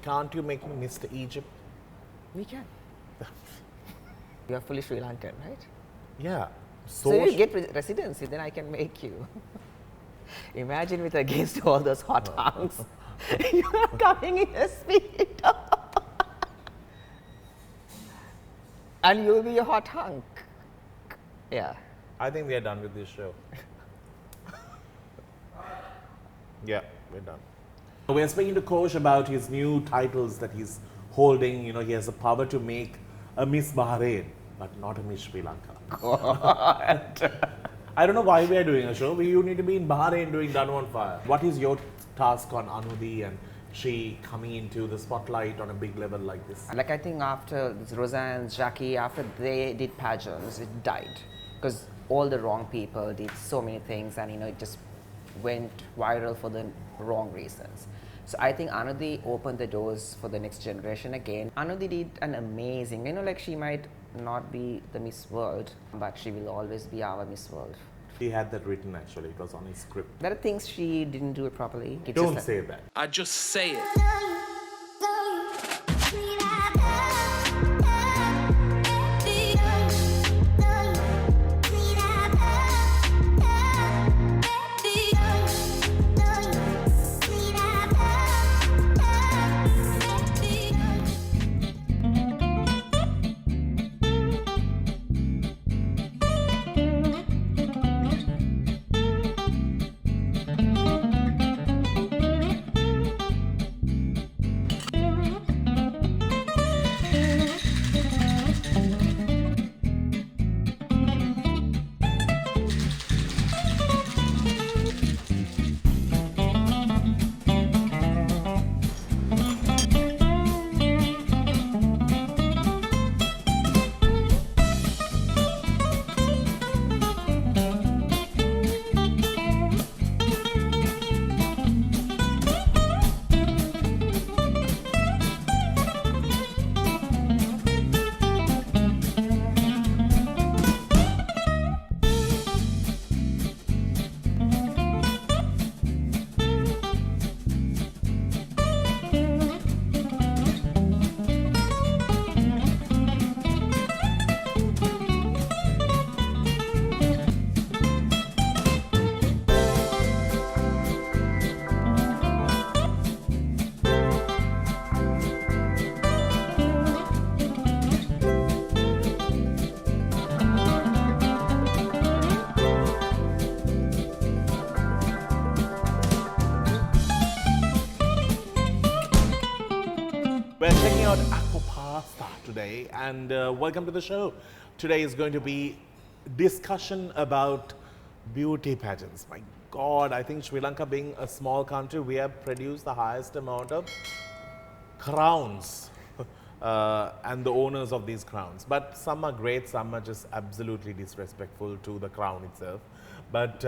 can't you make me Mr. Egypt? We can. You are fully Sri Lankan, right? Yeah. So you get residency, then I can make you. Imagine with against all those hot hunks. You are coming in a speed. And you'll be a hot hunk. Yeah. I think we are done with this show. Yeah, we're done. We're speaking to Kosh about his new titles that he's holding. You know, he has the power to make a Miss Bahrain, but not a Miss Sri Lanka. God. I don't know why we are doing a show. You need to be in Bahrain doing Danu on Fire. What is your task on Anudhi and she coming into the spotlight on a big level like this? Like I think after Roseanne, Jackie, after they did Pageants, it died. Because all the wrong people did so many things and it just went viral for the wrong reasons. So I think Anudhi opened the doors for the next generation again. Anudhi did an amazing, like she might not be the Miss World, but she will always be our Miss World. He had that written actually, it was on his script. There are things she didn't do it properly. It's Don't say that. I just say it. We're checking out Aquapasta today and welcome to the show. Today is going to be discussion about beauty pageants. My God, I think Sri Lanka being a small country, we have produced the highest amount of crowns and the owners of these crowns. But some are great, some are just absolutely disrespectful to the crown itself. But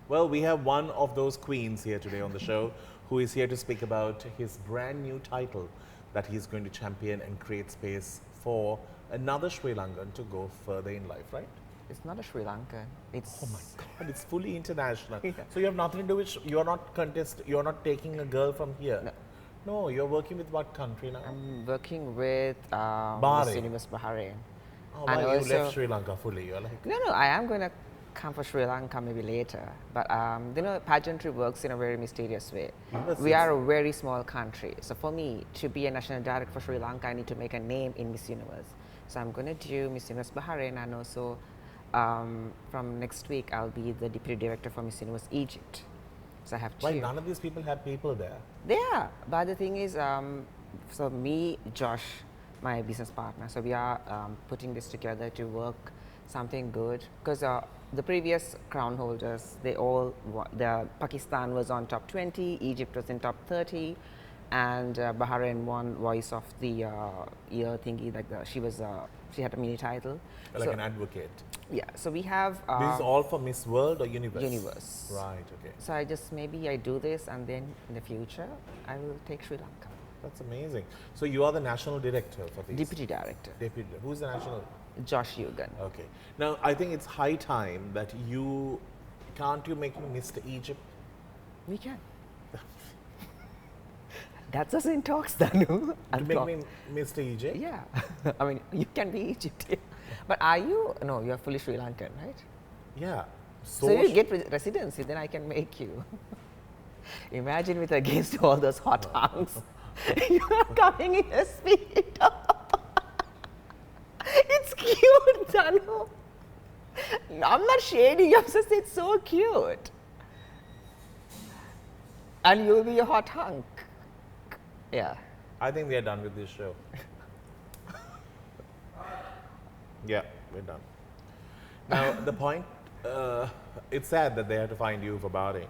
well, we have one of those queens here today on the show who is here to speak about his brand new title that he's going to champion and create space for another Sri Lankan to go further in life, right? It's not a Sri Lankan. It's Oh my God, it's fully international. Yeah. So you have nothing to do with, you're not taking a girl from here. No. No, you're working with what country now? I'm working with Miss Bahrain. Universe Bahrain. Oh, and why you also- left Sri Lanka fully? You're like, No, I am going to come for Sri Lanka maybe later. But pageantry works in a very mysterious way. Yes, We yes. are a very small country. So for me to be a national director for Sri Lanka, I need to make a name in Miss Universe. So I'm going to do Miss Universe Bahrain, and also from next week I'll be the deputy director for Miss Universe Egypt. So I have two. why none of these people have people there? Yeah, but the thing is, so me, Josh, my business partner, so we are putting this together to work something good. Because the previous crown holders, Pakistan was on top 20, Egypt was in top 30, and Bahrain won Voice of the Year thingy. She had a mini title. Like So- an advocate. Yeah, so we have This is all for Miss World or Universe? Universe. Right, okay. So maybe I do this, and then in the future I will take Sri Lanka. That's amazing. So you are the national director for these? Deputy director, Deputy. Who's the national? Josh Yugan. Okay. Now, I think it's high time that can't you make me Mr. Egypt? We can. That's just in talks, Danu. To make me Mr. EJ? Yeah. I mean, you can be Egyptian. But are you? No, you're fully Sri Lankan, right? Yeah. So you get residency, then I can make you. Imagine with against all those hot hunks. You are coming in a speedo. It's cute, Danu. I'm not shading, I'm just, it's so cute. And you'll be a hot hunk. Yeah. I think we are done with this show. Yeah, we're done. Now, the point, it's sad that they had to find you for bowing.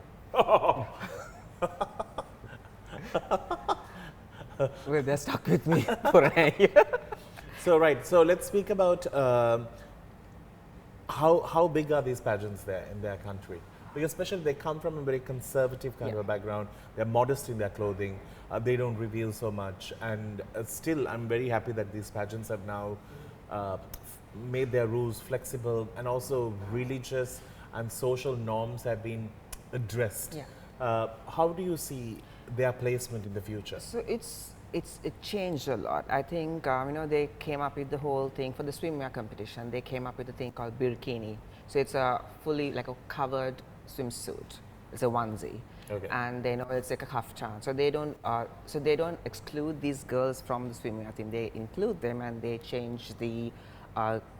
Well, they're stuck with me for a year. So, right, so let's speak about how big are these pageants there in their country? Because especially they come from a very conservative kind of a background. They're modest in their clothing. They don't reveal so much. And still, I'm very happy that these pageants have now made their rules flexible, and also religious and social norms have been addressed. Yeah. How do you see their placement in the future? So it changed a lot. I think they came up with the whole thing for the swimwear competition. They came up with a thing called bikini. So it's a fully like a covered swimsuit. It's a onesie. Okay. And it's like a kaftan. So they don't exclude these girls from the swimwear thing. They include them and they change the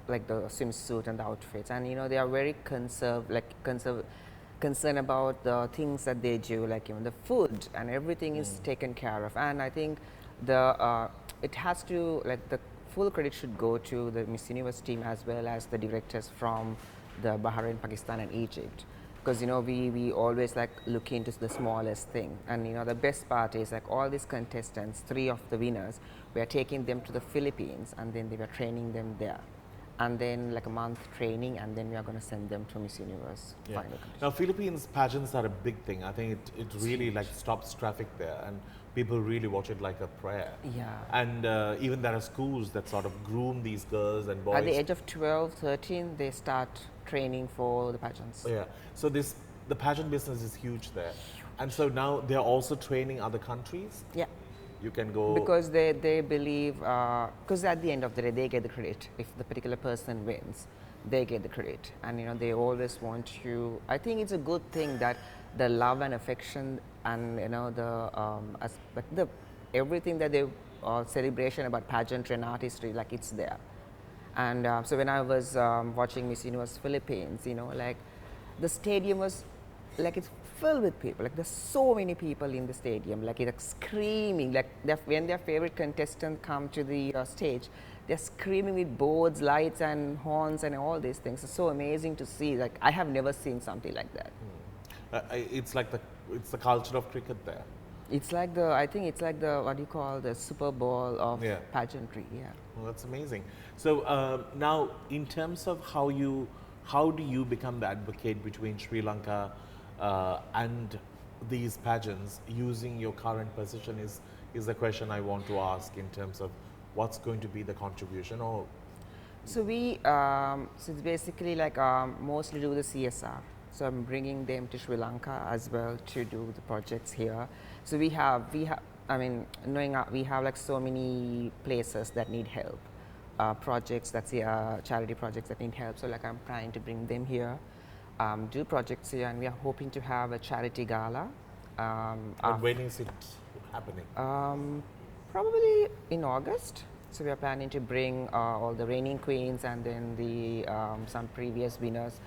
like the swimsuit and the outfits. And they are very concerned about the things that they do, like the food and everything is taken care of. And I think it has to, like, the full credit should go to the Miss Universe team as well as the directors from the Bahrain, Pakistan and Egypt. Because we always like look into the smallest thing. And the best part is like all these contestants, 3 of the winners, we are taking them to the Philippines and then they were training them there. And then like a month training, and then we are going to send them to Miss Universe final competition. Now, Philippines pageants are a big thing. I think it really like stops traffic there, and people really watch it like a prayer. Yeah. And even there are schools that sort of groom these girls and boys. At the age of 12, 13, they start training for the pageants. Yeah. So the pageant business is huge there. And so now they're also training other countries. Yeah. You can go. Because they believe, because at the end of the day, they get the credit. If the particular person wins, they get the credit. And they always want you. I think it's a good thing that the love and affection and the everything that they celebration about pageantry and artistry, like it's there. And so when I was watching Miss Universe Philippines, like the stadium was like it's filled with people. Like there's so many people in the stadium. Like it's screaming. Like when their favorite contestant come to the stage, they're screaming with boards, lights, and horns, and all these things. It's so amazing to see. Like I have never seen something like that. It's like it's the culture of cricket there. It's like I think it's like what do you call the Super Bowl of pageantry. Yeah. Well, that's amazing. So now, in terms of how do you become the advocate between Sri Lanka and these pageants, using your current position is the question I want to ask in terms of what's going to be the contribution. Or so it's basically like mostly do the CSR. So I'm bringing them to Sri Lanka as well to do the projects here. So we have I mean, we have like so many places that need help, projects charity projects that need help. So like I'm trying to bring them here, do projects here, and we are hoping to have a charity gala. and when is it happening? Probably in August. So we are planning to bring all the reigning queens and then the some previous winners.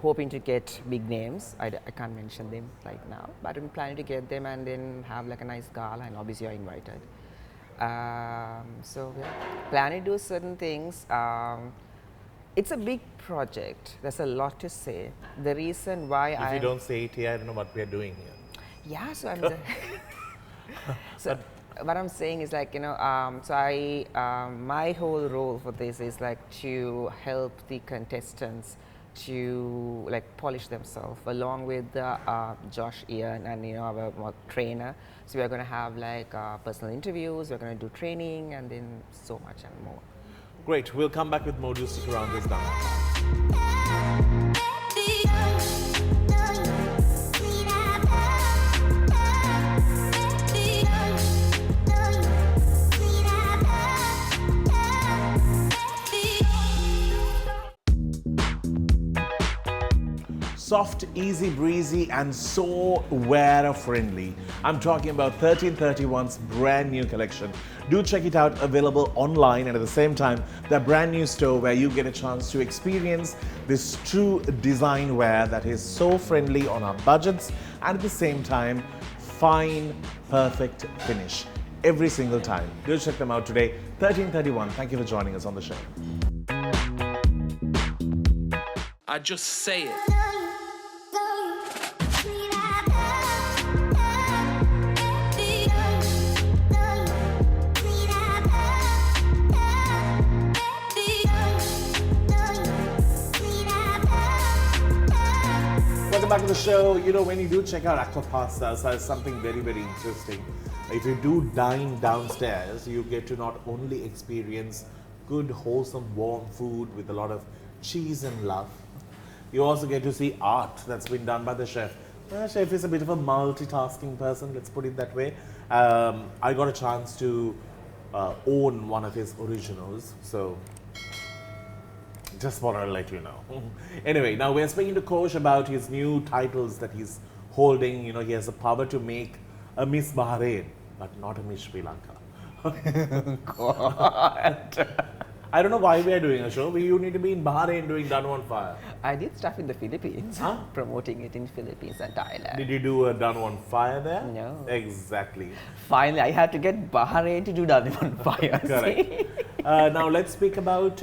Hoping to get big names. I can't mention them right now, but I'm planning to get them and then have like a nice gala, and obviously you're invited. So yeah, planning to do certain things. It's a big project. There's a lot to say. The reason why if you don't say it here, I don't know what we are doing here. Yeah, so I'm so what I'm saying is like, so my whole role for this is like to help the contestants to like polish themselves along with Josh, Ian, and our trainer. So we're going to have like personal interviews, we're going to do training, and then so much and more. Great, we'll come back with more. Do stick around. This done. soft, easy breezy, and so wearer friendly. I'm talking about 1331's brand new collection. Do check it out, available online, and at the same time, the brand new store where you get a chance to experience this true design wear that is so friendly on our budgets and at the same time, fine, perfect finish every single time. Do check them out today. 1331. Thank you for joining us on the show. I just say it. Welcome back to the show. You know, when you do check out Aqua Pastas, there's something very, very interesting. If you do dine downstairs, you get to not only experience good, wholesome, warm food with a lot of cheese and love, you also get to see art that's been done by the chef. The chef is a bit of a multitasking person, let's put it that way. I got a chance to own one of his originals, so just want to let you know. Anyway, now we're speaking to Kosh about his new titles that he's holding. You know, he has the power to make a Miss Bahrain, but not a Miss Sri Lanka. God. I don't know why we are doing a show. You need to be in Bahrain doing Danu on Fire. I did stuff in the Philippines, Huh? promoting it in Philippines and Thailand. Did you do a Danu on Fire there? No. Exactly. Finally, I had to get Bahrain to do Danu on Fire. Correct. Now let's speak about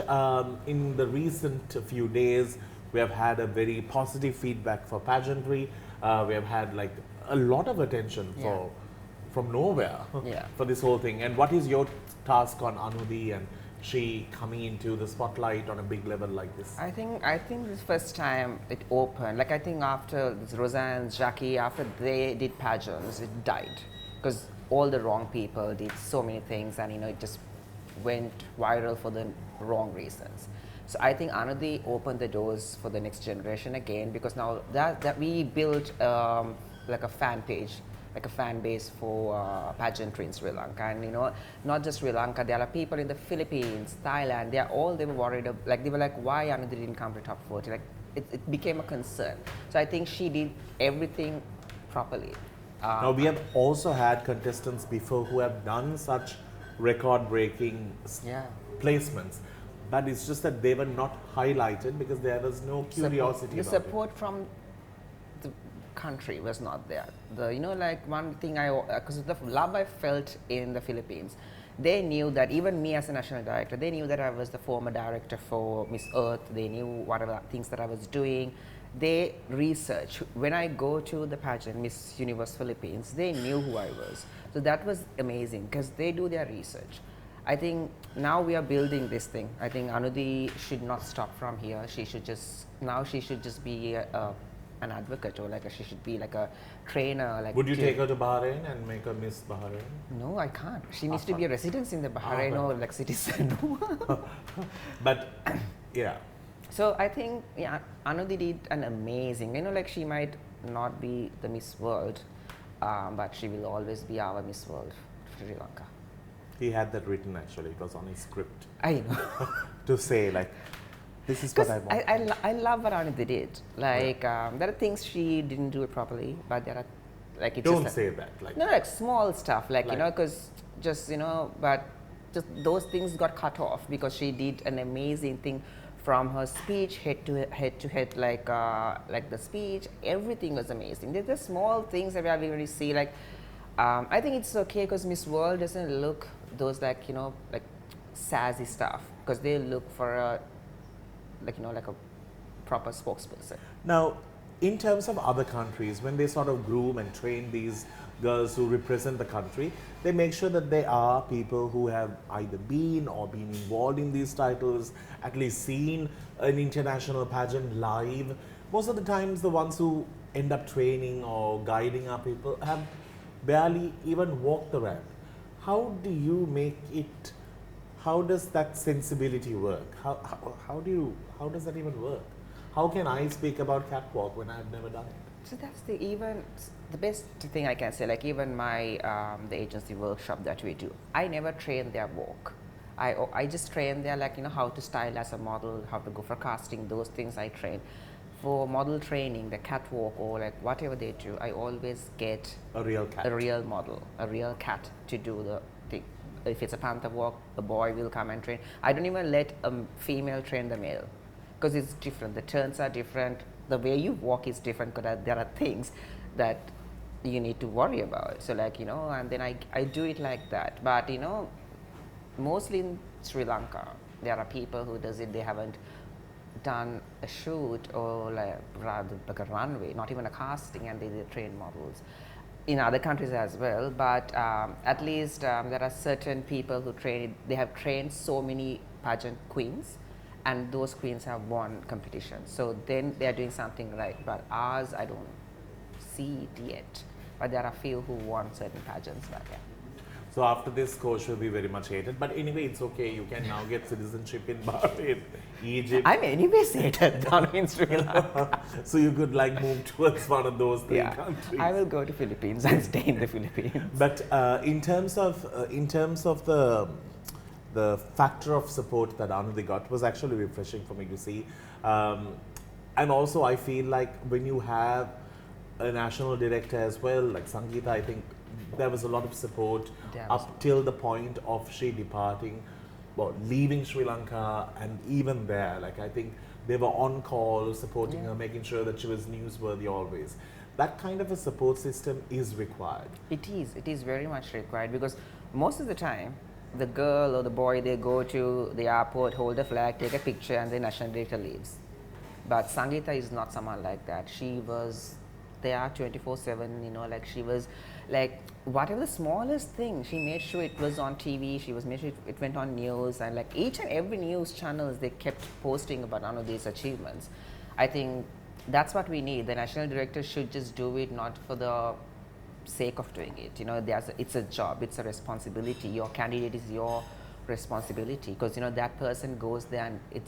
in the recent few days, we have had a very positive feedback for pageantry. We have had like a lot of attention for from nowhere Yeah. for this whole thing. And what is your task on Anudhi and she coming into the spotlight on a big level like this? I think this first time it opened, like I think after this Roseanne, Jackie, after they did pageants, it died because all the wrong people did so many things, and you know it just went viral for the wrong reasons. So I think Anudhi opened the doors for the next generation again, because now that we built like a fan page, like a fan base for pageantry in Sri Lanka. And you know, not just Sri Lanka, there are people in the Philippines, Thailand, they were worried, they were like, why Anudhi didn't come to top 40? Like, it became a concern. So I think she did everything properly. Now we have also had contestants before who have done such record-breaking placements, but it's just that they were not highlighted because there was no curiosity The about support from the country was not there. You know, like one thing because of the love I felt in the Philippines, they knew that even me as a national director, they knew that I was the former director for Miss Earth. They knew whatever things that I was doing. They research. When I go to the pageant, Miss Universe Philippines, they knew who I was. So that was amazing because they do their research. I think now we are building this thing. I think Anudhi should not stop from here. She should just be an advocate, or like she should be like a trainer. Like, Would you take her to Bahrain and make her Miss Bahrain? No, I can't. She needs to be a resident in the Bahrain or like citizen. But yeah. So I think Anudhi did an amazing. You know, like she might not be the Miss World, but she will always be our Miss World, Sri Lanka. He had that written actually. It was on his script I know. to say like, this is what I want. I love what Anudhi did. Like there are things she didn't do it properly, but there are like it's Don't just say that. Like, no, like small stuff, like you know, Like- because just you know, but just those things got cut off because she did an amazing thing. From her speech, head to head, like the speech, everything was amazing. There's the small things that we are really see. Like, I think it's okay because Miss World doesn't look those like you know like sassy stuff, because they look for a like you know like a proper spokesperson. now, in terms of other countries, when they sort of groom and train these girls who represent the country, they make sure that they are people who have either been or been involved in these titles, at least seen an international pageant live. Most of the times, the ones who end up training or guiding our people have barely even walked the ramp. How do you make it? How does that sensibility work? How does that even work? How can I speak about catwalk when I've never done it? So that's the best thing I can say. Like even my the agency workshop that we do, I never train their walk. I just train their like you know how to style as a model, how to go for casting, those things I train. for model training, the catwalk or like whatever they do, I always get A real cat. a real model, a real cat to do the thing. If it's a panther walk, a boy will come and train. I don't even let a female train the male because it's different. The turns are different. The way you walk is different because there are things that you need to worry about. So like, you know, and then I do it like that. But, you know, mostly in Sri Lanka, there are people who does it, they haven't done a shoot or like rather like a runway, not even a casting, and they train models. In other countries as well, but at least there are certain people who train, they have trained so many pageant queens, and those queens have won competitions. So then they are doing something right, but ours, I don't see it yet. But there are few who won certain pageants, but yeah. So after this, Kosh will be very much hated. But anyway, it's okay. You can now get citizenship in Bahrain, Egypt. I'm anyway hated down in Sri Lanka. So you could like move towards one of those three countries. I will go to Philippines and stay in the Philippines. But in terms of the factor of support that Danu got was actually refreshing for me to see. And also I feel like when you have a national director as well, like Sangeeta, I think there was a lot of support up till the point of she departing, well, leaving Sri Lanka, and even there, like I think they were on call, supporting her, making sure that she was newsworthy always. That kind of a support system is required. It is very much required because most of the time, the girl or the boy, they go to the airport, hold a flag, take a picture, and the national director leaves. But Sangeeta is not someone like that. She was there 24/7, you know, like she was like whatever the smallest thing, she made sure it was on TV, she was made sure it went on news, and like each and every news channels, they kept posting about none of these achievements. I think that's what we need. The national director should just do it, not for the sake of doing it. You know, it's a job, it's a responsibility. Your candidate is your responsibility because, you know, that person goes there and it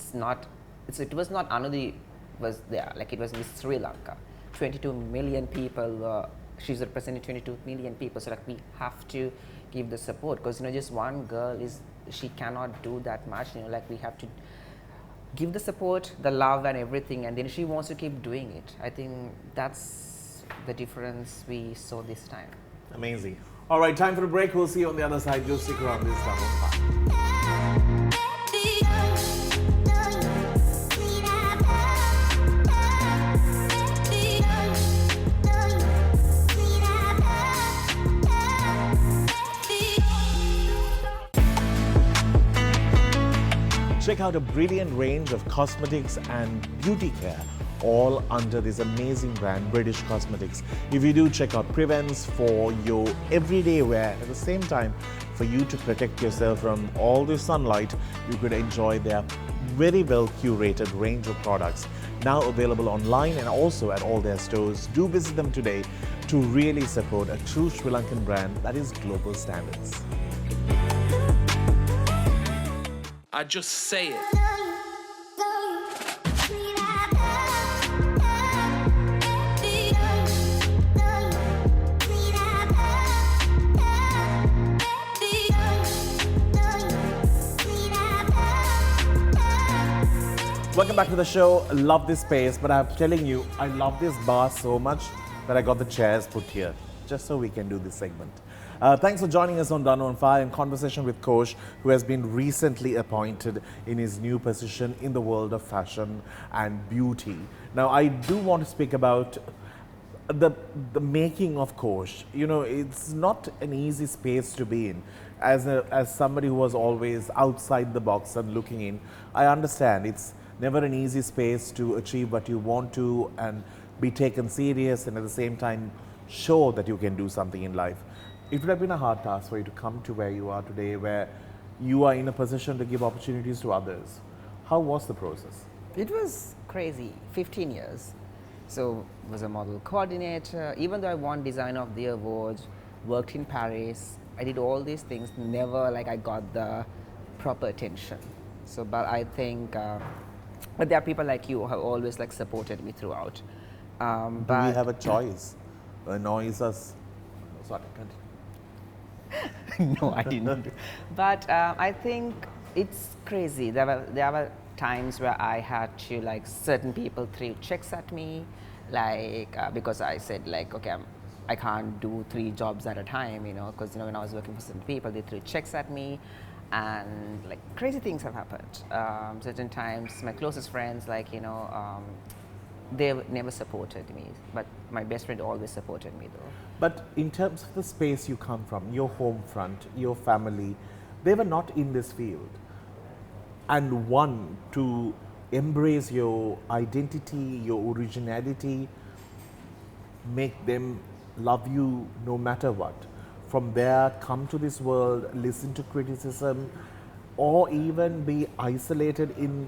was not Anudhi was there, like it was Miss Sri Lanka. 22 million people, she's representing 22 million people, so like we have to give the support because, you know, just one girl she cannot do that much, you know, like we have to give the support, the love and everything, and then she wants to keep doing it. I think that's the difference we saw this time. Amazing. All right, time for a break. We'll see you on the other side. Just stick around. This time on fire. Check out a brilliant range of cosmetics and beauty care, all under this amazing brand, British Cosmetics. If you do, check out Prevents for your everyday wear. At the same time, for you to protect yourself from all the sunlight, you could enjoy their very well curated range of products, now available online and also at all their stores. Do visit them today to really support a true Sri Lankan brand that is global standards. I just say it. Welcome back to the show. Love this space, but I'm telling you, I love this bar so much that I got the chairs put here just so we can do this segment. Thanks for joining us on Danu on Fire in conversation with Kosh, who has been recently appointed in his new position in the world of fashion and beauty. Now, I do want to speak about the making of Kosh. You know, it's not an easy space to be in. As somebody who was always outside the box and looking in, I understand it's never an easy space to achieve what you want to and be taken serious and at the same time show that you can do something in life. It would have been a hard task for you to come to where you are today, where you are in a position to give opportunities to others. How was the process? It was crazy, 15 years. So was a model coordinator, even though I won Designer of the Year award, worked in Paris, I did all these things, never like I got the proper attention. So, but I think, but there are people like you who have always like supported me throughout. Do we have a choice? Annoys us? Sorry, continue. No, I didn't. But I think it's crazy. There were times where I had to like certain people threw checks at me, like because I said like okay I can't do 3 jobs at a time, you know, because you know when I was working for certain people they threw checks at me, and like crazy things have happened. Certain times my closest friends like you know they never supported me, but my best friend always supported me though. But in terms of the space you come from, your home front, your family, they were not in this field. And one, to embrace your identity, your originality, make them love you no matter what. From there, come to this world, listen to criticism, or even be isolated in.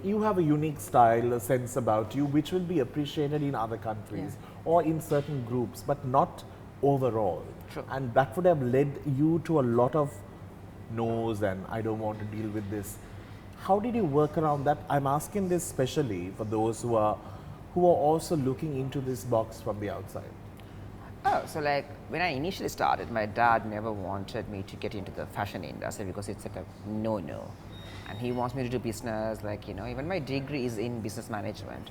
You have a unique style, a sense about you, which will be appreciated in other countries or in certain groups, but not overall. True. And that would have led you to a lot of no's and I don't want to deal with this. How did you work around that? I'm asking this especially for those who are also looking into this box from the outside. Oh, so like when I initially started, my dad never wanted me to get into the fashion industry because it's like a no-no. And he wants me to do business, like, you know, even my degree is in business management.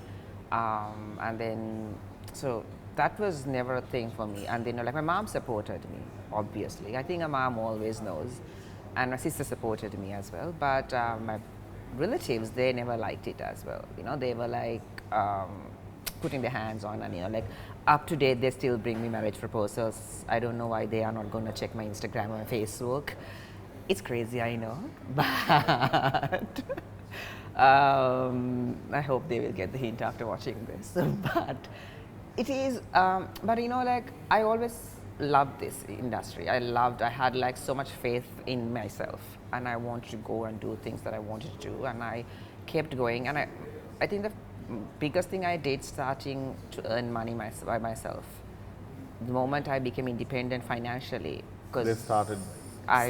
And then, so that was never a thing for me. And then, like, my mom supported me, obviously. I think a mom always knows. And my sister supported me as well. But my relatives, they never liked it as well. You know, they were like putting their hands on, and, you know, like, up to date, they still bring me marriage proposals. I don't know why they are not going to check my Instagram or my Facebook. It's crazy, I know, but I hope they will get the hint after watching this. But it is, but you know, like I always loved this industry. I had like so much faith in myself, and I wanted to go and do things that I wanted to do, and I kept going. And I think the biggest thing I did starting to earn money by myself, the moment I became independent financially, because They started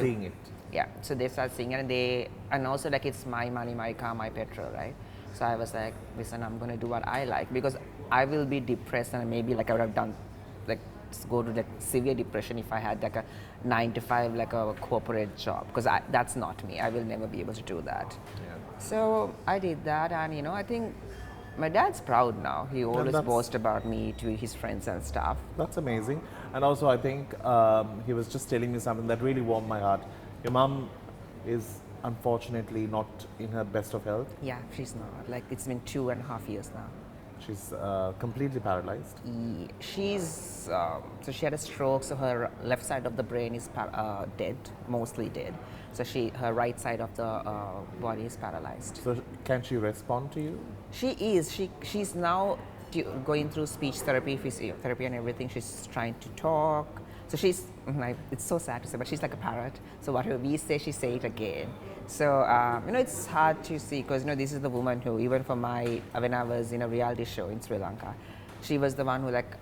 seeing it. Yeah, so they start seeing it, and also like it's my money, my car, my petrol, right? So I was like, listen, I'm gonna do what I like, because I will be depressed, and maybe like I would have done, like go to like severe depression if I had like a 9 to 5 like a corporate job, because that's not me. I will never be able to do that. Yeah. So I did that, and you know, I think my dad's proud now. He always boasts about me to his friends and stuff. That's amazing. And also, I think he was just telling me something that really warmed my heart. Your mom is unfortunately not in her best of health. Yeah, she's not. Like, it's been 2.5 years now. She's completely paralyzed. She's, so she had a stroke, so her left side of the brain is dead, mostly dead. So her right side of the body is paralyzed. So can she respond to you? She is. She's now going through speech therapy, physiotherapy and everything. She's trying to talk. So she's, like, it's so sad to say, but she's like a parrot. So whatever we say, she say it again. So, you know, it's hard to see, because, you know, this is the woman who, even for when I was in a reality show in Sri Lanka, she was the one who, like,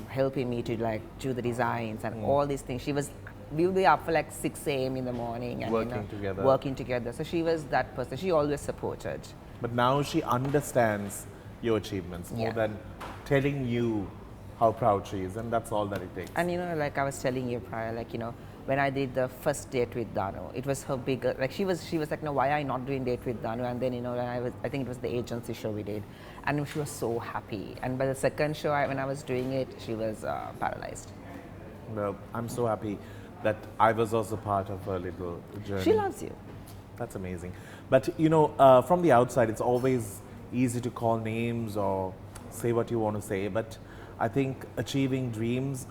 helping me to, like, do the designs and all these things. We would be up for, like, 6 a.m. in the morning. And, working together. So she was that person. She always supported. But now she understands your achievements more than telling you how proud she is, and that's all that it takes. And you know, like I was telling you prior, like, you know, when I did the first date with Danu, it was her bigger, like she was like, no, why are you not doing date with Danu? And then, you know, I think it was the agency show we did, and she was so happy. And by the second show, when I was doing it, she was paralyzed. Well, I'm so happy that I was also part of her little journey. She loves you. That's amazing. But, you know, from the outside, it's always easy to call names or say what you want to say, but I think achieving dreams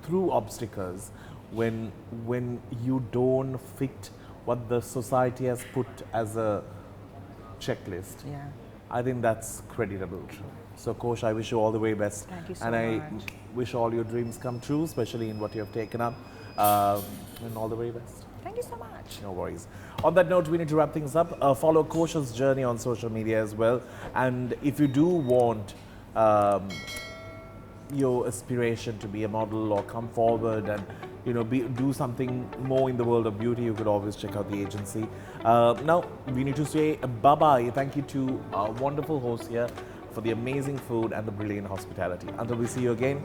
through obstacles, when you don't fit what the society has put as a checklist, I think that's creditable. So Kosh, I wish you all the very best. Thank you so much. I wish all your dreams come true, especially in what you have taken up, and all the very best. Thank you so much. No worries. On that note, we need to wrap things up. Follow Kosh's journey on social media as well. And if you do want your aspiration to be a model or come forward and, you know, do something more in the world of beauty, you could always check out the agency. Now, we need to say bye-bye. Thank you to our wonderful host here for the amazing food and the brilliant hospitality. Until we see you again,